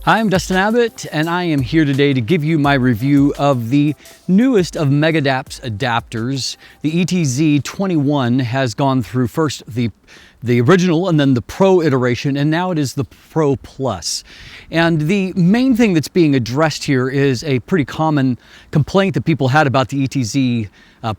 I'm Dustin Abbott, and I am here today to give you my review of the newest of Megadap's adapters. The ETZ21 has gone through first the original and then the Pro iteration, and now it is the Pro Plus. And the main thing that's being addressed here is a pretty common complaint that people had about the ETZ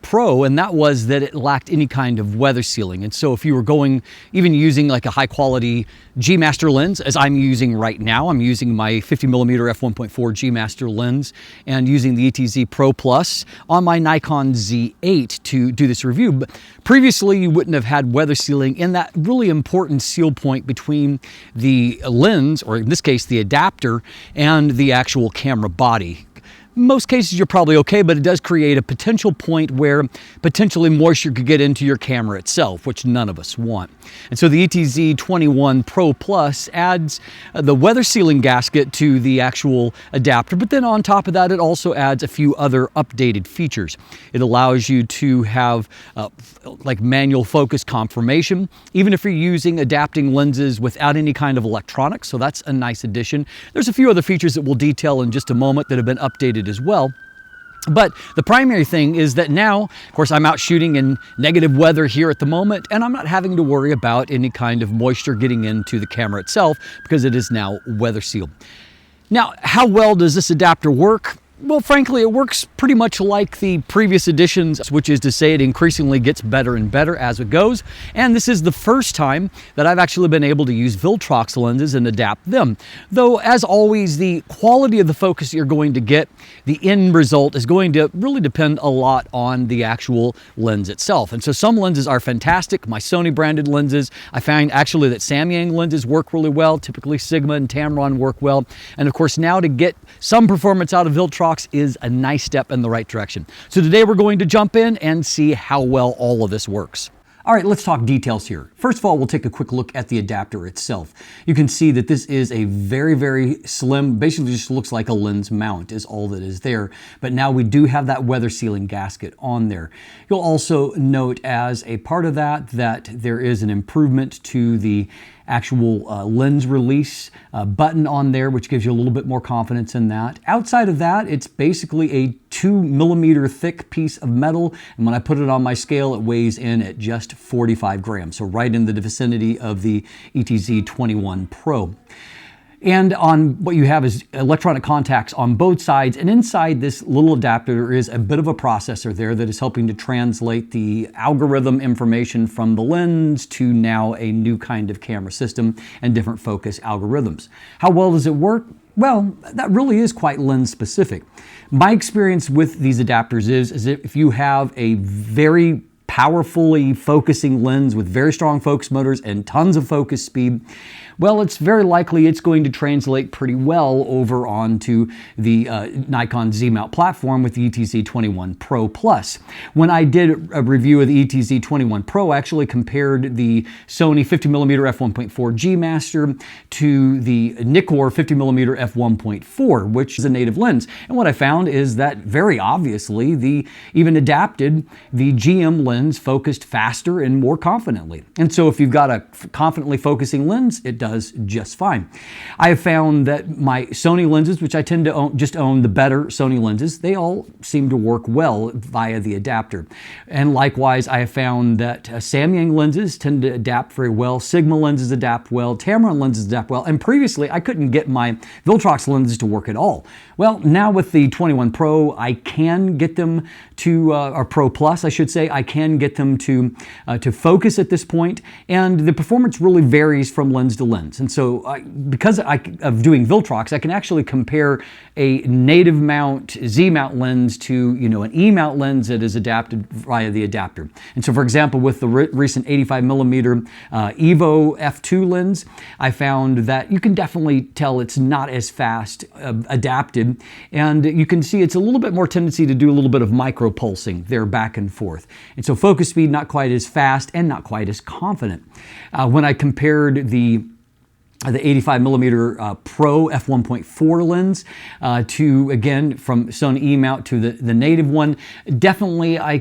Pro, and that was that it lacked any kind of weather sealing. And so if you were even using like a high quality G Master lens, as I'm using right now, I'm using my 50mm f1.4 G Master lens and using the ETZ Pro Plus on my Nikon Z8 to do this review. But previously you wouldn't have had weather sealing in that really important seal point between the lens, or in this case the adapter, and the actual camera body. Most cases you're probably okay, but it does create a potential point where potentially moisture could get into your camera itself, which none of us want. And so the ETZ21 Pro Plus adds the weather sealing gasket to the actual adapter, but then on top of that it also adds a few other updated features. It allows you to have like manual focus confirmation, even if you're using adapting lenses without any kind of electronics, so that's a nice addition. There's a few other features that we'll detail in just a moment that have been updated as well. But the primary thing is that now, of course, I'm out shooting in negative weather here at the moment, and I'm not having to worry about any kind of moisture getting into the camera itself because it is now weather sealed. Now, how well does this adapter work? Well, frankly, it works pretty much like the previous editions, which is to say it increasingly gets better and better as it goes. And this is the first time that I've actually been able to use Viltrox lenses and adapt them. Though, as always, the quality of the focus you're going to get, the end result, is going to really depend a lot on the actual lens itself. And so some lenses are fantastic. My Sony branded lenses, I find actually that Samyang lenses work really well. Typically Sigma and Tamron work well. And of course, now to get some performance out of Viltrox is a nice step in the right direction. So today we're going to jump in and see how well all of this works. All right, let's talk details here. First of all, we'll take a quick look at the adapter itself. You can see that this is a very, very slim, basically just looks like a lens mount is all that is there. But now we do have that weather sealing gasket on there. You'll also note as a part of that there is an improvement to the actual lens release button on there, which gives you a little bit more confidence in that. Outside of that, it's basically a 2mm thick piece of metal, and when I put it on my scale, it weighs in at just 45 grams, so right in the vicinity of the ETZ21 Pro. And on what you have is electronic contacts on both sides, and inside this little adapter there is a bit of a processor there that is helping to translate the algorithm information from the lens to now a new kind of camera system and different focus algorithms. How well does it work? Well, that really is quite lens specific. My experience with these adapters is if you have a very powerfully focusing lens with very strong focus motors and tons of focus speed, well, it's very likely it's going to translate pretty well over onto the Nikon Z-mount platform with the ETZ21 Pro Plus. When I did a review of the ETZ21 Pro, I actually compared the Sony 50mm f1.4 G Master to the Nikon 50mm f1.4, which is a native lens. And what I found is that very obviously even adapted, the GM lens focused faster and more confidently. And so if you've got a confidently focusing lens, it does just fine. I have found that my Sony lenses, which I tend to own the better Sony lenses, they all seem to work well via the adapter. And likewise, I have found that Samyang lenses tend to adapt very well, Sigma lenses adapt well, Tamron lenses adapt well, and previously I couldn't get my Viltrox lenses to work at all. Well, now with the 21 Pro, I can get them to, or Pro Plus I should say, I can get them to focus at this point, and the performance really varies from lens to lens. And so because of doing Viltrox, I can actually compare a native mount Z-mount lens to an E-mount lens that is adapted via the adapter. And so for example, with the recent 85mm Evo f2 lens, I found that you can definitely tell it's not as fast adapted, and you can see it's a little bit more tendency to do a little bit of micro pulsing there back and forth. And so focus speed not quite as fast and not quite as confident. When I compared the 85mm Pro f1.4 lens to, again, from Sony E-mount to the native one, definitely I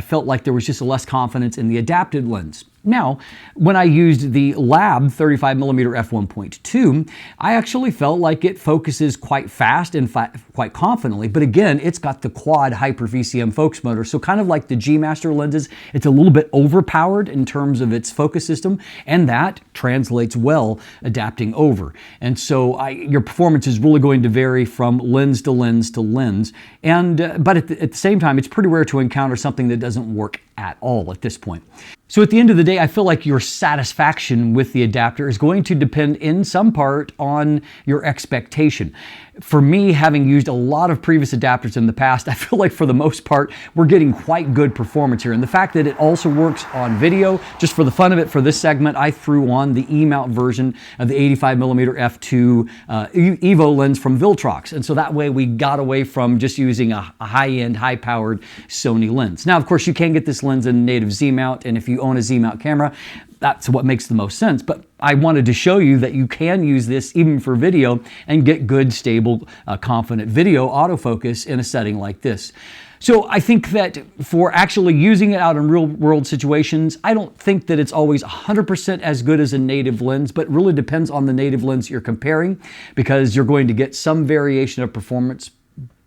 felt like there was just less confidence in the adapted lens. Now, when I used the Lab 35mm f1.2, I actually felt like it focuses quite fast and quite confidently, but again, it's got the quad hyper VCM focus motor, so kind of like the G Master lenses, it's a little bit overpowered in terms of its focus system, and that translates well adapting over. And so your performance is really going to vary from lens to lens to lens, but at the same time, it's pretty rare to encounter something that doesn't work at all at this point. So at the end of the day, I feel like your satisfaction with the adapter is going to depend in some part on your expectation. For me, having used a lot of previous adapters in the past, I feel like for the most part, we're getting quite good performance here. And the fact that it also works on video, just for the fun of it, for this segment, I threw on the E-mount version of the 85mm f2 Evo lens from Viltrox. And so that way we got away from just using a high-end, high-powered Sony lens. Now, of course, you can get this lens in native Z-mount, and if you own a Z-mount camera, that's what makes the most sense. But I wanted to show you that you can use this even for video and get good, stable, confident video autofocus in a setting like this. So I think that for actually using it out in real world situations, I don't think that it's always 100% as good as a native lens, but it really depends on the native lens you're comparing, because you're going to get some variation of performance.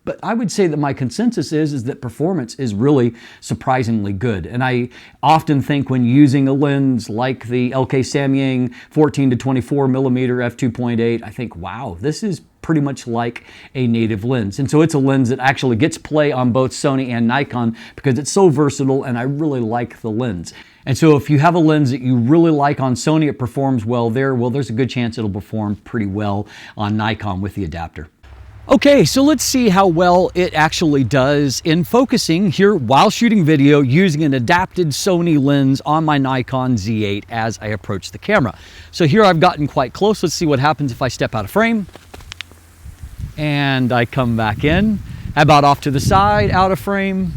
But I would say that my consensus is that performance is really surprisingly good. And I often think when using a lens like the LK Samyang 14 to 24mm f2.8, I think, wow, this is pretty much like a native lens. And so it's a lens that actually gets play on both Sony and Nikon because it's so versatile, and I really like the lens. And so if you have a lens that you really like on Sony, it performs well there, well, there's a good chance it'll perform pretty well on Nikon with the adapter. Okay, so let's see how well it actually does in focusing here while shooting video using an adapted Sony lens on my Nikon Z8 as I approach the camera. So here I've gotten quite close. Let's see what happens if I step out of frame. And I come back in. How about off to the side, out of frame,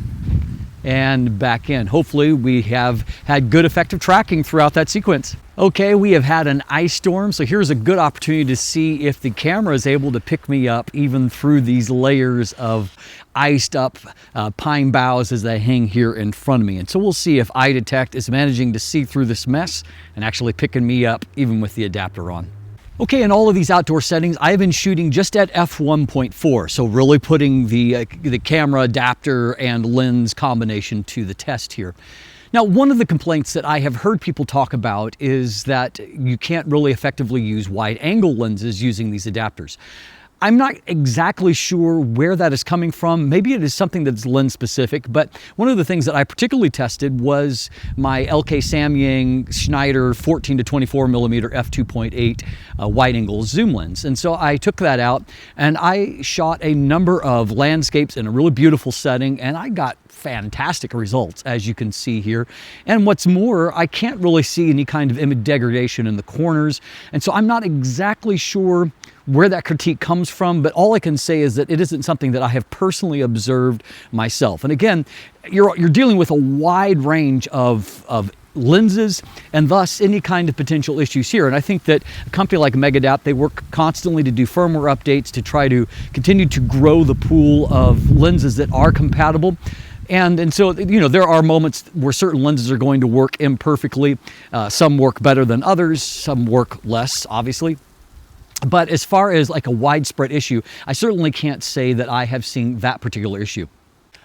and back in. Hopefully we have had good effective tracking throughout that sequence. Okay, we have had an ice storm, so here's a good opportunity to see if the camera is able to pick me up even through these layers of iced up pine boughs as they hang here in front of me. And so we'll see if iDetect is managing to see through this mess and actually picking me up even with the adapter on. Okay, in all of these outdoor settings, I've been shooting just at f1.4, so really putting the camera adapter and lens combination to the test here. Now, one of the complaints that I have heard people talk about is that you can't really effectively use wide-angle lenses using these adapters. I'm not exactly sure where that is coming from. Maybe it is something that's lens specific, but one of the things that I particularly tested was my LK Samyang Schneider 14 to 24mm f2.8 wide angle zoom lens. And so I took that out and I shot a number of landscapes in a really beautiful setting, and I got fantastic results, as you can see here. And what's more, I can't really see any kind of image degradation in the corners. And so I'm not exactly sure where that critique comes from, but all I can say is that it isn't something that I have personally observed myself. And again, you're dealing with a wide range of lenses and thus any kind of potential issues here. And I think that a company like Megadap, they work constantly to do firmware updates to try to continue to grow the pool of lenses that are compatible. And so, you know, there are moments where certain lenses are going to work imperfectly. Some work better than others, some work less, obviously. But as far as like a widespread issue, I certainly can't say that I have seen that particular issue.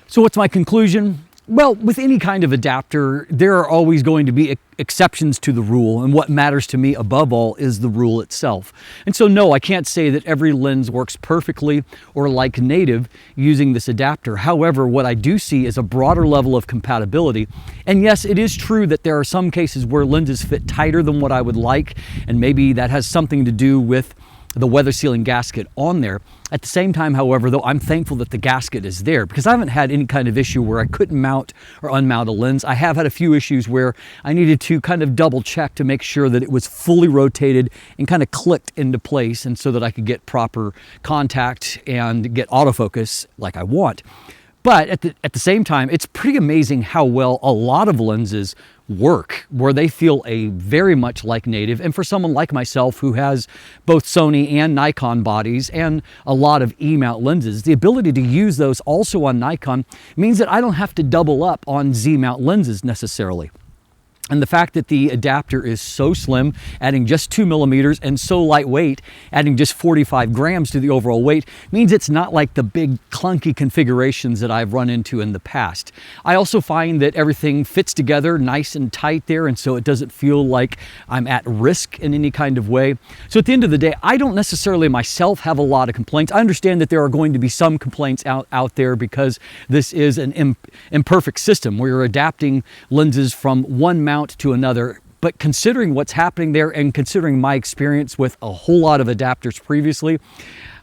So what's my conclusion? Well, with any kind of adapter, there are always going to be exceptions to the rule, and what matters to me above all is the rule itself. And so no, I can't say that every lens works perfectly or like native using this adapter. However, what I do see is a broader level of compatibility. And yes, it is true that there are some cases where lenses fit tighter than what I would like, and maybe that has something to do with the weather sealing gasket on there. At the same time, however, though, I'm thankful that the gasket is there because I haven't had any kind of issue where I couldn't mount or unmount a lens. I have had a few issues where I needed to kind of double check to make sure that it was fully rotated and kind of clicked into place, and so that I could get proper contact and get autofocus like I want. But at the same time, it's pretty amazing how well a lot of lenses work, where they feel very much like native. And for someone like myself who has both Sony and Nikon bodies and a lot of E-mount lenses, the ability to use those also on Nikon means that I don't have to double up on Z-mount lenses necessarily. And the fact that the adapter is so slim, adding just 2 millimeters, and so lightweight, adding just 45 grams to the overall weight, means it's not like the big clunky configurations that I've run into in the past. I also find that everything fits together nice and tight there, and so it doesn't feel like I'm at risk in any kind of way. So at the end of the day, I don't necessarily myself have a lot of complaints. I understand that there are going to be some complaints out there because this is an imperfect system where you're adapting lenses from one mount to another. But considering what's happening there and considering my experience with a whole lot of adapters previously,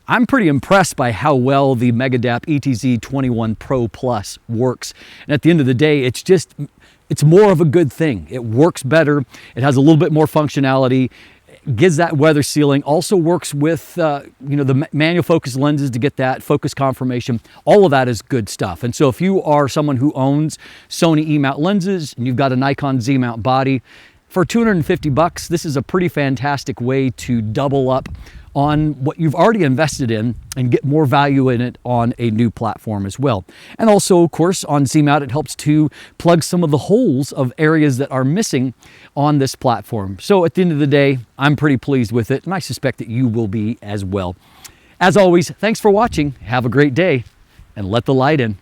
I'm pretty impressed by how well the Megadap ETZ21 Pro Plus works. And at the end of the day, it's more of a good thing. It works better. It has a little bit more functionality. Gives that weather sealing, also works with the manual focus lenses to get that focus confirmation. All of that is good stuff. And so if you are someone who owns Sony E-mount lenses and you've got a Nikon Z-mount body, for $250, this is a pretty fantastic way to double up on what you've already invested in and get more value in it on a new platform as well. And also, of course, on Z-mount, it helps to plug some of the holes of areas that are missing on this platform. So at the end of the day, I'm pretty pleased with it, and I suspect that you will be as well. As always, thanks for watching. Have a great day, and let the light in.